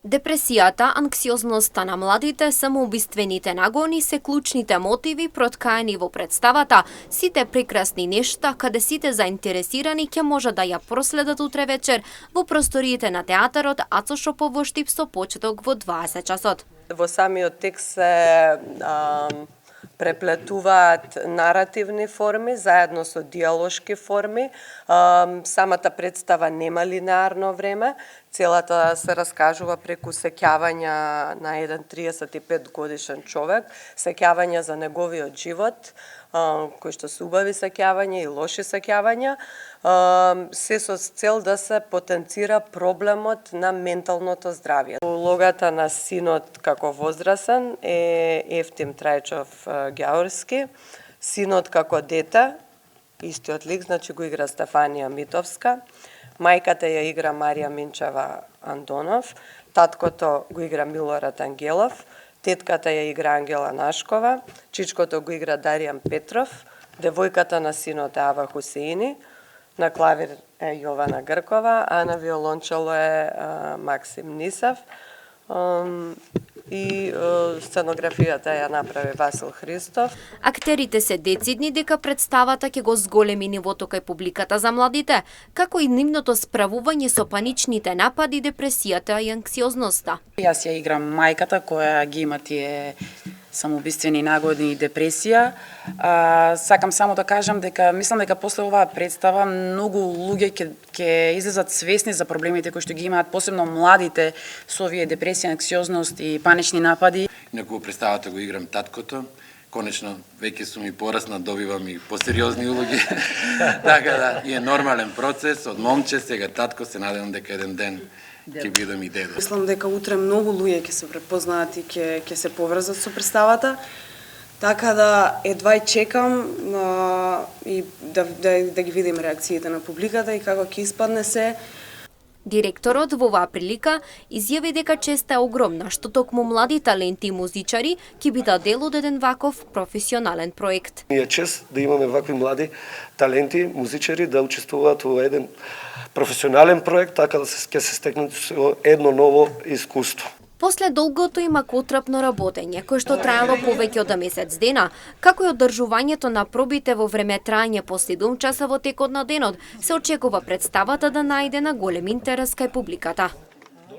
Депресијата, анксиозноста на младите, самоубиствените нагони се клучните мотиви проткаени во представата. Сите прекрасни нешта, каде сите заинтересирани ќе може да ја проследат утре вечер во просториите на театарот Ацо Шопово Штип со почеток во 20 часот. Во самиот текст се преплетуваат наративни форми заедно со диалошки форми. Самата представа нема линеарно време. Целата се раскажува преку сеќавања на еден 35 годишен човек, сеќавања за неговиот живот, кои што се убави сеќавања и лоши сеќавања, се со цел да се потенцира проблемот на менталното здравје. Улогата на синот како возрасен е Ефтим Трајчов Ѓаурски, синот како дете, истиот лик, значи го игра Стефанија Митовска, мајката ја игра Марија Минчева Андонов, таткото го игра Милорад Ангелов, тетката ја игра Ангела Нашкова, чичкото го игра Даријан Петров, девојката на синот е Ава Хусеини, на клавир е Јована Гркова, а на виолончело е Максим Нисев. И сценографијата ја направи Васил Христов. Актерите се децидни дека представата ќе го зголеми нивото кај публиката за младите, како и нивното справување со паничните напади, депресијата и анксиозноста. Јас ја играм мајката која ги има тие самоубиствени нагони и депресија. Сакам само да кажам дека мислам дека после оваа представа многу луѓе ќе излезат свесни за проблемите кои што ги имаат, посебно младите со овие депресија, анксиозност и панични напади. Инаку представата го играм таткото. Конечно, веќе сум и порасна, добивам и посериозни улоги. Така да, е нормален процес, од момче, сега татко, се надевам дека еден ден ќе бидам и дедо. Мислам дека утре многу луѓе ќе се препознаат и ќе се поврзат со представата. Така да едва и чекам и да ги видим реакциите на публиката и како ќе испадне се. Директорот во оваа прилика изјави дека честа е огромна, што токму млади таленти и музичари ќе бидат дел од еден ваков професионален проект. Ние е чест да имаме вакви млади таленти, музичари да учествуваат во еден професионален проект, така да ќе се стекнат со едно ново искуство. После долгото и макотрапно работење, кое што траело повеќе од месец дена, како и одржувањето на пробите во време траење по 7 часа во текот на денот, се очекува представата да најде на голем интерес кај публиката.